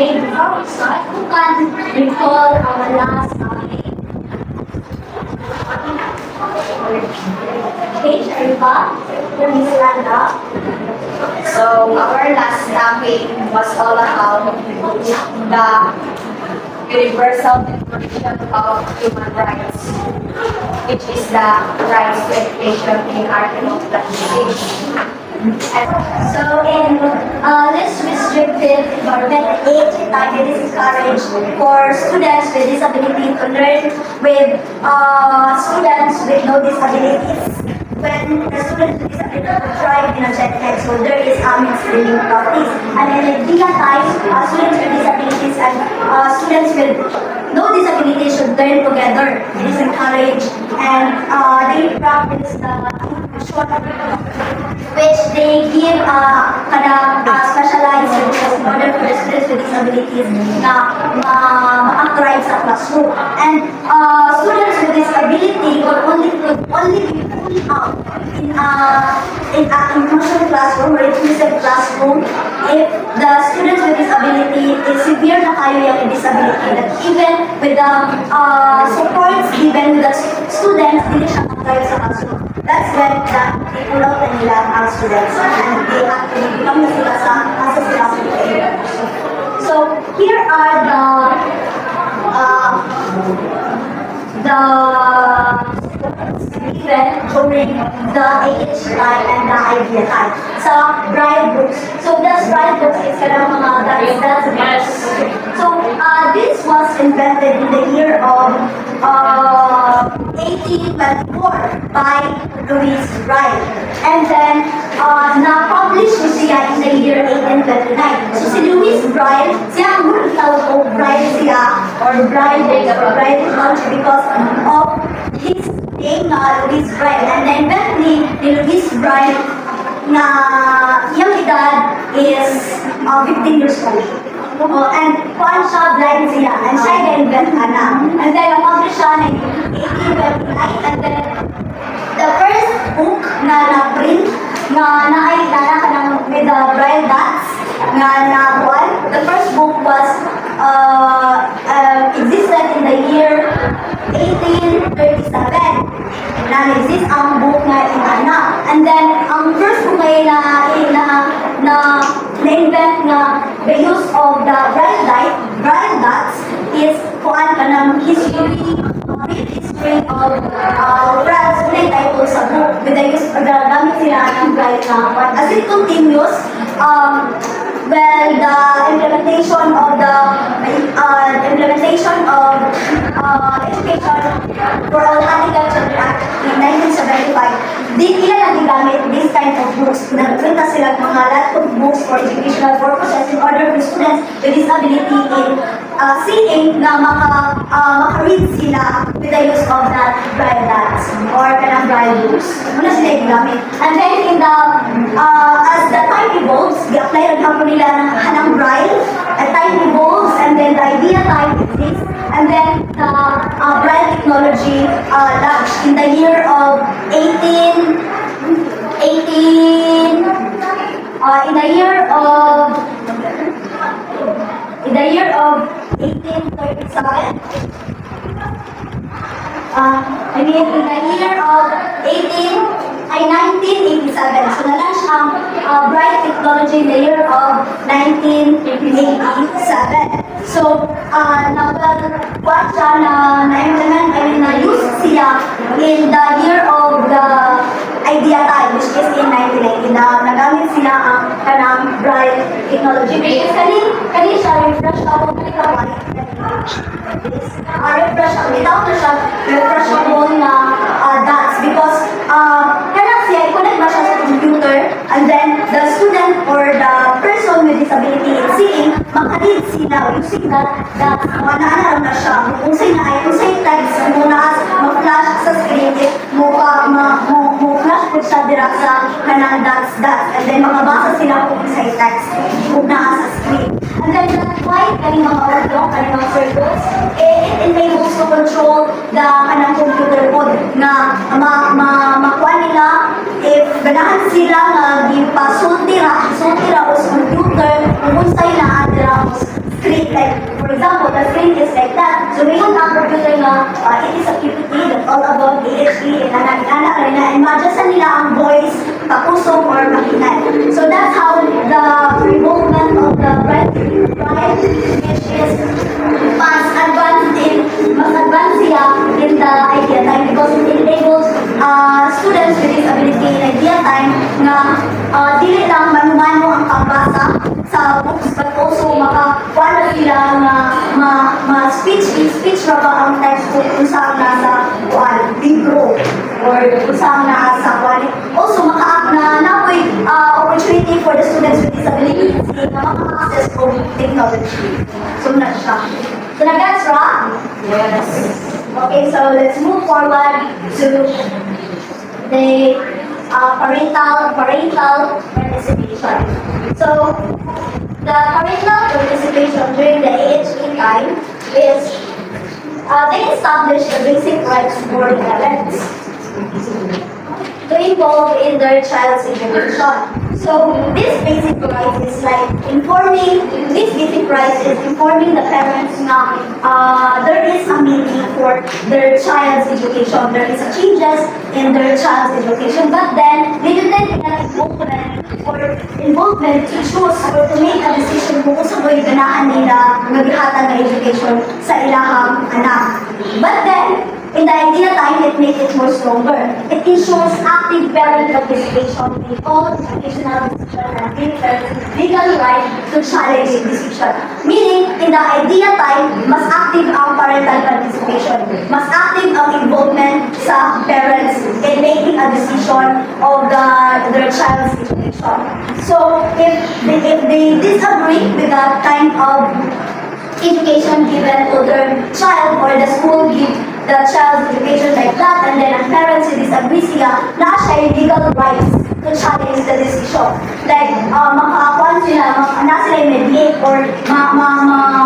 Okay, before we start, who can recall our last topic? Okay, Sharifa, please stand up. So our last topic was all about the universal declaration of human rights, which is the rights to education in Article 26. So in less restrictive environment, age it is encouraged for students with disability to learn with students with no disabilities. When the students with disability thrive in a gen so there is mixed learning practice. And in idea time, students with disabilities and students with no disability should learn together. It is encouraged and they practice the short which they give specialized services in order for the students with disabilities na ma-thrive sa classroom. And students with disability will only be pulled out in an inclusive classroom or inclusive classroom if the students with disability is severe na kayo yung disability. That even with the supports given with the students, hindi siya ma-thrive sa classroom. That's when they pull out na nila ang students and they actually become na sila sa sila. So here are the given during the AH time and the idea time sa Braille books. So the Braille books is kanang mga that's so this was invented in the year of 1824 by Louis Braille. And then na-publish siya in the year 1829. So si Louis Braille, siya ang tawag o Braille siya or Braille or Braille technology because of his name na Louis Braille. And the invent ni Louis Braille na yung edad is 15 years old. And kuan siya blind siya and siya ga-invent na. And then na-publish siya in 1829 and then the first book na na-print na naay kanang with the Braille dots na kuan. The first book was existed in the year 1837. Na-exist ang book na inana. And then ang first book na-invent na the use of the Braille dots is kuan kanang history of France na title sa book with the use of the gamit sila ng Braille na as it continues well the implementation of education for all agriculture act in 1975 di nila lang gigamit this kind of books. Nagprinta sila ng mga lot of books for educational purposes in order for students with disability in seeing na maka-read sila with the use of that Braille dots or kanang Braille books. Muna sila gigamit. And then in the as the time evolves, i-apply rin ako nila ng Braille. As time evolves and then the idea time exists and then the Braille technology launched in the year of 1837. In the year of 1987. So na-launch ang Braille technology in the year of 1987. So, na-implement, na-use siya in the year of the idea time, which is in 1990. Nagamit sila ang kanang Braille technology. Because kani siya refresh ako, refreshable na dots because siya, i-connect na siya sa computer and then the student or the person with disability in seeing, makaread sila using that manaaral na siya. Kung sa'yo text, ma-flash sa screen, mo-flash po siya dira sa kanang dots. And then makabasa sila kung sa'yo text, kung naa sa screen. And then that's why kaning mga audio, kaning mga circuits, it enables to control the kanang computer code na makuha nila if ganahan sila nga gipasulti ra sa computer kung unsay naa dira screen like, for example, the screen is like that. So mayroon ang computer na it is a PPT that's all about AHP and anak-anak rin na imagine nila ang voice, kapusong, or makinan. So that's how the involvement of the bright, which is mas advanced siya in the idea time because it enables students with disability in idea time na dili lang manumano ang pagbasa sa books but also makakuha na sila speech ra ba ang textbook kung saan nasa libro or kung saan nasa also napoy opportunity for the students with disability na maka-access to technology. So na siya. So na-gets ra? Yes. Okay, so let's move forward to the parental participation. So the parental participation during the AHP time is they establish the basic rights for parents to involve in their child's education. So this basic right is like informing the parents na there is a meaning for their child's education. There is a changes in their child's education, but then limited involvement to choose or to make a decision kung gusto mo yung ganaan nila maghatag na education sa ilahang anak. But then, in the idea time, it makes it more stronger. It ensures active parent participation in all educational decisions and give parents legal right to challenge the decision. Meaning, in the idea time, mas active ang parental participation. Mas active ang involvement sa parents in making a decision of their child's education. So, if they disagree with that kind of education given to their child or the school give the child's education like that and then ang parents disagree sila na siya yung legal rights to challenge the decision. Like, makakuan sila, sila mediate or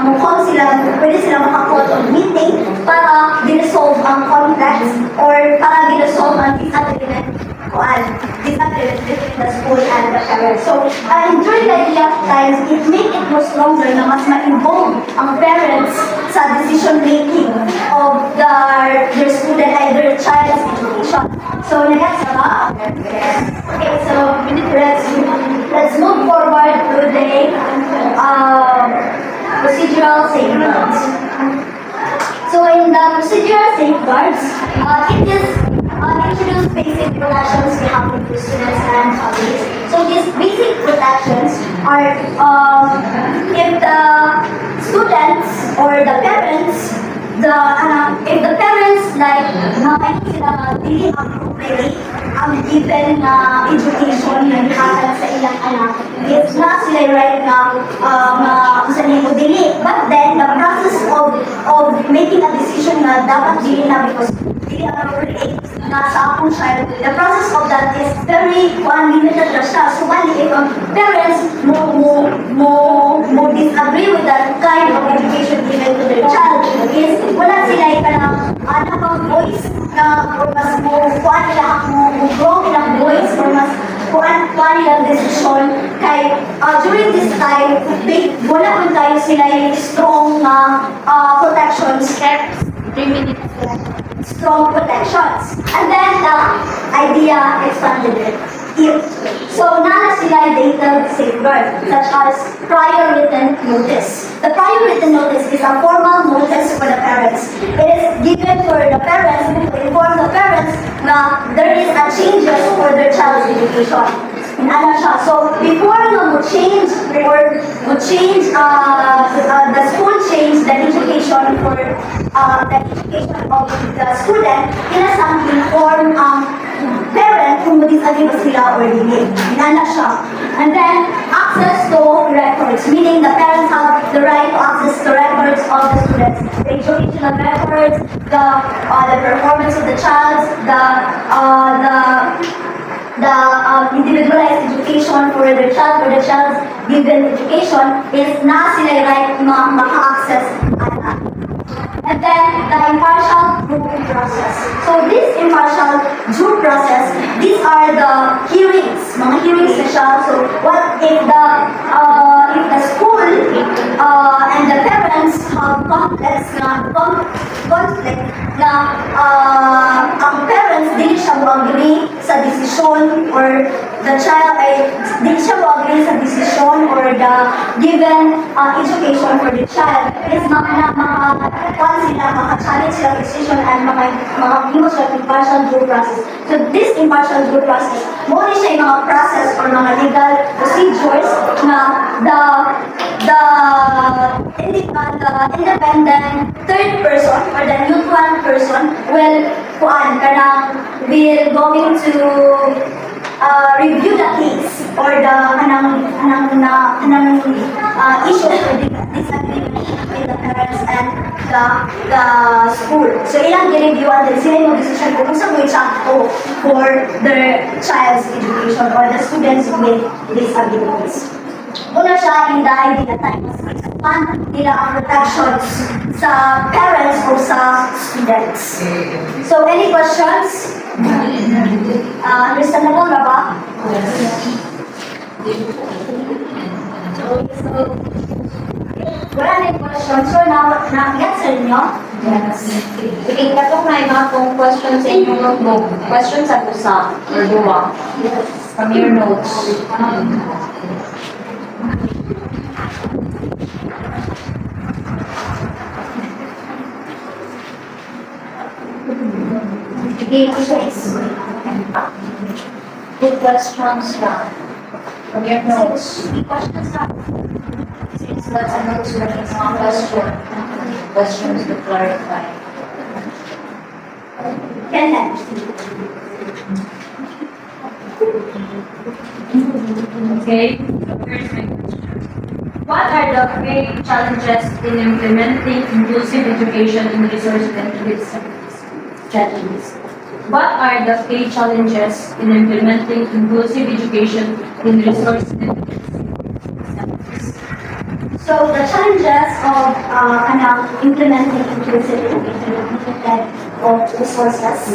mukha sila, pwede sila makakuha on meeting para dinesolve ang conflicts or para dinesolve ang disagreement between the school and the parents. So, during the idea times, it make it more stronger na mas ma-involve ang parents sa decision-making of their student, their child's education. So, next ba? Okay, so let's move forward to the procedural safeguards. So, in the procedural safeguards, it is introduce basic protections we have with the students and families. So these basic protections are if the students or the parents, if the parents like dili appropriate ang given na education na ihatag sa ilang anak, if na sila right na dili, but then the process of making a decision na dapat dili na because dili appropriate na sa akong child, the process of that is very limited na siya. So only if parents mo disagree with that kind of education given to their child is wala sila anak ang voice na or mas kuhaan nila grow nilang voice or mas kuhaan nilang decision kay during this time wala man tayo sila yung strong protections. 3 minutes strong protections. And then the idea expanded it. So nana sila data safeguard such as prior written notice. The prior written notice is a formal notice for the parents. It is given for the parents to inform the parents na there is a changes for their child's education. So before we change the school change the education for the education of the student, inasang inform parent kung disagree ba sila or hindi. And then access to records, meaning the parents have the right to access the records of the students, the educational records, the performance of the child, the individualized education for the child's given education is na sila right na maka-access anak. And then the impartial due process. So this impartial due process, these are the hearings, mga hearings na siya. So what if the school and the parents have conflict na ang parents dili siya mo-agree sa desisyon or the child ay dili siya mo-agree sa desisyon or the given education for the child is maka-kwan sila, maka-challenge sila decision and maka-view siya impartial due process. So this impartial due process, muna siya yung mga process or mga legal procedures na the independent third person or the neutral person will going to review the case or the issues or disagreement with the parents and the school. So ilang i-review and then sila yung decision kung saan mo i-sakto for their child's education or the students with disabilities. Una siya, hindi na tayo masakpan nila ang protections sa parents o sa students. So, any questions? Understandable na ba? Wala na yung questions. So, na-answer nyo? Yes. Sige, katong na yung mga questions sa inyong notebook. Questions at usa or duwa. From your notes. Good questions now. From your notes. Since that's a notes where it's not questions to clarify. Kenneth. Okay, so here's my question. What are the main challenges in implementing inclusive education in resource-intensive strategies? What are the key challenges in implementing inclusive education in resource-intensive strategies? So the challenges of implementing inclusive education of resources.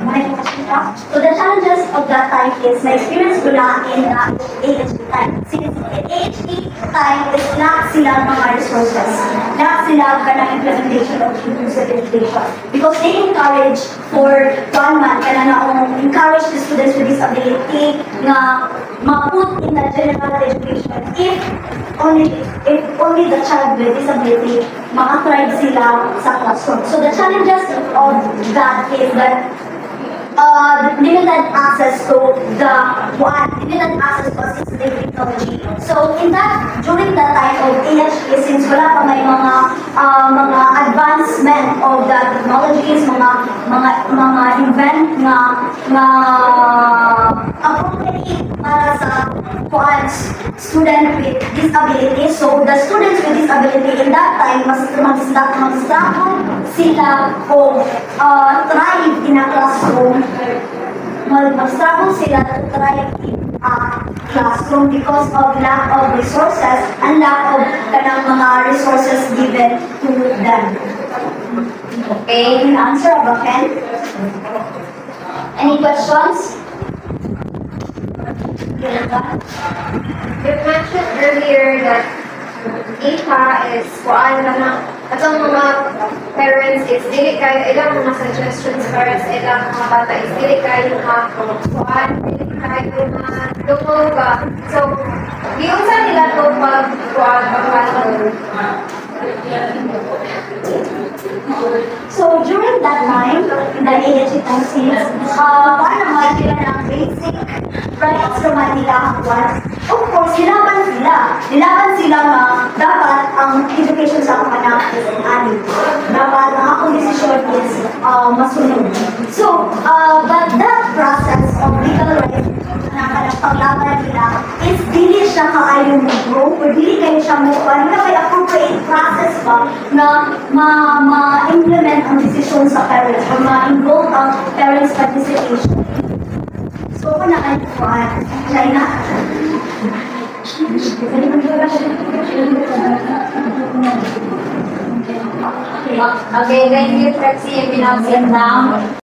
So the challenges of that time is my experience ko lang in the AHE time. Since in AHE time is lahat sila mga resources. Lahat sila ka ng implementation of inclusive education. Because they encourage for 1 month, encourage the students with disability na ma-put in the general education if only the child with disability maka-thrive sila sa classroom. So the challenges of that is that limited access to limited access to assistive technology. So during that time of AHE, since wala pa may mga advancement of the technologies, mga event na appropriate para sa student with disability. So the students with disability in that time mag-struggle sila o thrive in a classroom. Mag-struggle sila to thrive in a classroom because of lack of resources and lack of mga resources given to them. Okay, answer ba, Ken? Any questions? You mentioned earlier that IPA is kuan na atong mga parents is dili kayo ilang mga suggestions para sa ilang mga bata is dili kayo kuan dili kayo dumog ka. So, giunsa nila to pagkuan pagkuan. So during that time, in the AHE time since, paano naman sila ng basic rights naman nila ang of course, nilaban sila na dapat ang education sa akong anak is an dapat ang akong decision is masunod. So, but that process of legal rights na paglaban nila is dili siya kaayo mag-grow or dili kayo siya ano na may appropriate process ba na ma-implement ang decision sa parents or ma-involve ang parents' participation. So, kung na-ano po China. Okay, thank you, Trixie. You've been out down.